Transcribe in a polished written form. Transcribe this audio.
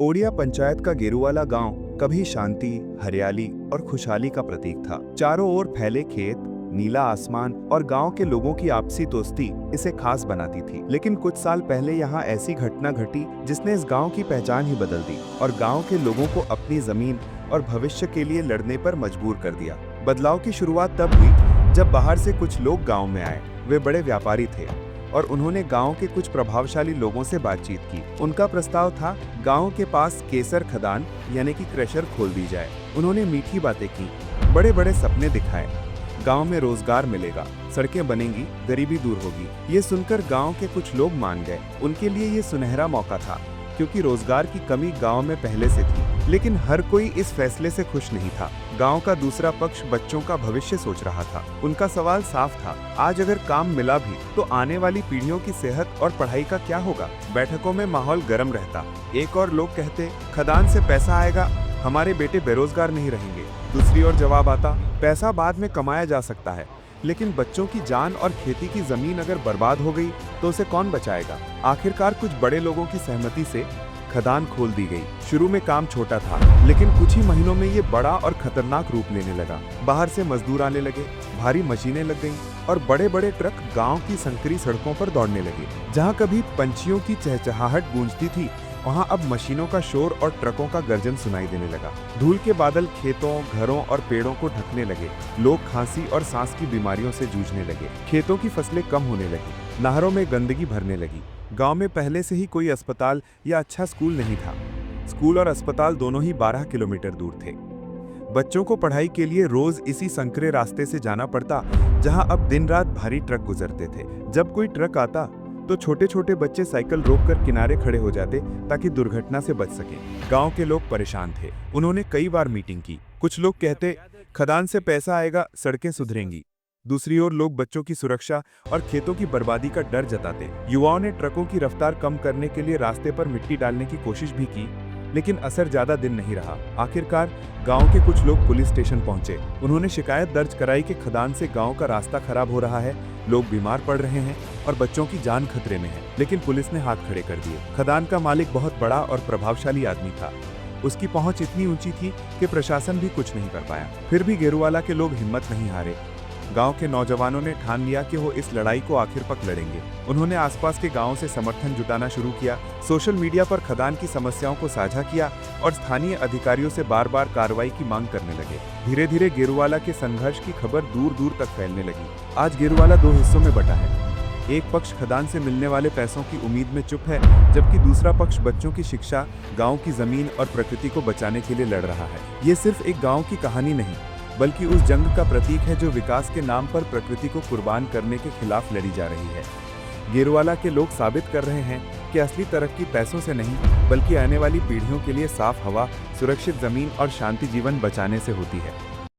ओडिया पंचायत का गेरुवाला गांव कभी शांति, हरियाली और खुशहाली का प्रतीक था। चारों ओर फैले खेत, नीला आसमान और गांव के लोगों की आपसी दोस्ती इसे खास बनाती थी। लेकिन कुछ साल पहले यहाँ ऐसी घटना घटी जिसने इस गांव की पहचान ही बदल दी और गांव के लोगों को अपनी जमीन और भविष्य के लिए लड़ने पर मजबूर कर दिया। बदलाव की शुरुआत तब हुई जब बाहर से कुछ लोग गाँव में आए। वे बड़े व्यापारी थे और उन्होंने गांव के कुछ प्रभावशाली लोगों से बातचीत की। उनका प्रस्ताव था गांव के पास केसर खदान यानी कि क्रशर खोल दी जाए। उन्होंने मीठी बातें की, बड़े बड़े सपने दिखाए। गांव में रोजगार मिलेगा, सड़कें बनेंगी, गरीबी दूर होगी। ये सुनकर गांव के कुछ लोग मान गए। उनके लिए ये सुनहरा मौका था क्योंकि रोजगार की कमी गांव में पहले से थी। लेकिन हर कोई इस फैसले से खुश नहीं था। गांव का दूसरा पक्ष बच्चों का भविष्य सोच रहा था। उनका सवाल साफ था, आज अगर काम मिला भी तो आने वाली पीढ़ियों की सेहत और पढ़ाई का क्या होगा। बैठकों में माहौल गर्म रहता। एक और लोग कहते, खदान से पैसा आएगा, हमारे बेटे बेरोजगार नहीं रहेंगे। दूसरी ओर जवाब आता, पैसा बाद में कमाया जा सकता है, लेकिन बच्चों की जान और खेती की जमीन अगर बर्बाद हो गई तो उसे कौन बचाएगा। आखिरकार कुछ बड़े लोगों की सहमति से खदान खोल दी गई। शुरू में काम छोटा था, लेकिन कुछ ही महीनों में ये बड़ा और खतरनाक रूप लेने लगा। बाहर से मजदूर आने लगे, भारी मशीनें लग गईं और बड़े बड़े ट्रक गांव की संकरी सड़कों पर दौड़ने लगे। जहां कभी पंछियों की चहचहाहट गूंजती थी, वहां अब मशीनों का शोर और ट्रकों का गर्जन सुनाई देने लगा। धूल के बादल खेतों, घरों और पेड़ों को ढकने लगे। लोग खांसी और सांस की बीमारियों से जूझने लगे। खेतों की फसलें कम होने लगी। नहरों में गंदगी भरने लगी। गांव में पहले से ही कोई अस्पताल या अच्छा स्कूल नहीं था। स्कूल और अस्पताल दोनों ही 12 किलोमीटर दूर थे। बच्चों को पढ़ाई के लिए रोज इसी संकरे रास्ते से जाना पड़ता, जहां अब दिन रात भारी ट्रक गुजरते थे। जब कोई ट्रक आता तो छोटे छोटे बच्चे साइकिल रोककर किनारे खड़े हो जाते ताकि दुर्घटना से बच सके। गांव के लोग परेशान थे। उन्होंने कई बार मीटिंग की। कुछ लोग कहते, खदान से पैसा आएगा, सड़कें सुधरेंगी। दूसरी ओर लोग बच्चों की सुरक्षा और खेतों की बर्बादी का डर जताते। युवाओं ने ट्रकों की रफ्तार कम करने के लिए रास्ते पर मिट्टी डालने की कोशिश भी की, लेकिन असर ज्यादा दिन नहीं रहा। आखिरकार गांव के कुछ लोग पुलिस स्टेशन पहुंचे। उन्होंने शिकायत दर्ज कराई कि खदान से गांव का रास्ता खराब हो रहा है, लोग बीमार पड़ रहे हैं और बच्चों की जान खतरे में है। लेकिन पुलिस ने हाथ खड़े कर दिए। खदान का मालिक बहुत बड़ा और प्रभावशाली आदमी था। उसकी पहुंच इतनी ऊंची थी कि प्रशासन भी कुछ नहीं कर पाया। फिर भी गेरुवाला के लोग हिम्मत नहीं हारे। गांव के नौजवानों ने ठान लिया कि वो इस लड़ाई को आखिर तक लड़ेंगे। उन्होंने आसपास के गांवों से समर्थन जुटाना शुरू किया, सोशल मीडिया पर खदान की समस्याओं को साझा किया और स्थानीय अधिकारियों से बार बार कार्रवाई की मांग करने लगे। धीरे धीरे गेरुवाला के संघर्ष की खबर दूर दूर तक फैलने लगी। आज गेरुवाला 2 हिस्सों में बटा है। एक पक्ष खदान से मिलने वाले पैसों की उम्मीद में चुप है, जबकि दूसरा पक्ष बच्चों की शिक्षा, गाँव की जमीन और प्रकृति को बचाने के लिए लड़ रहा है। ये सिर्फ एक गाँव की कहानी नहीं, बल्कि उस जंग का प्रतीक है जो विकास के नाम पर प्रकृति को कुर्बान करने के खिलाफ लड़ी जा रही है। गेरुवाला के लोग साबित कर रहे हैं कि असली तरक्की पैसों से नहीं, बल्कि आने वाली पीढ़ियों के लिए साफ हवा, सुरक्षित जमीन और शांति जीवन बचाने से होती है।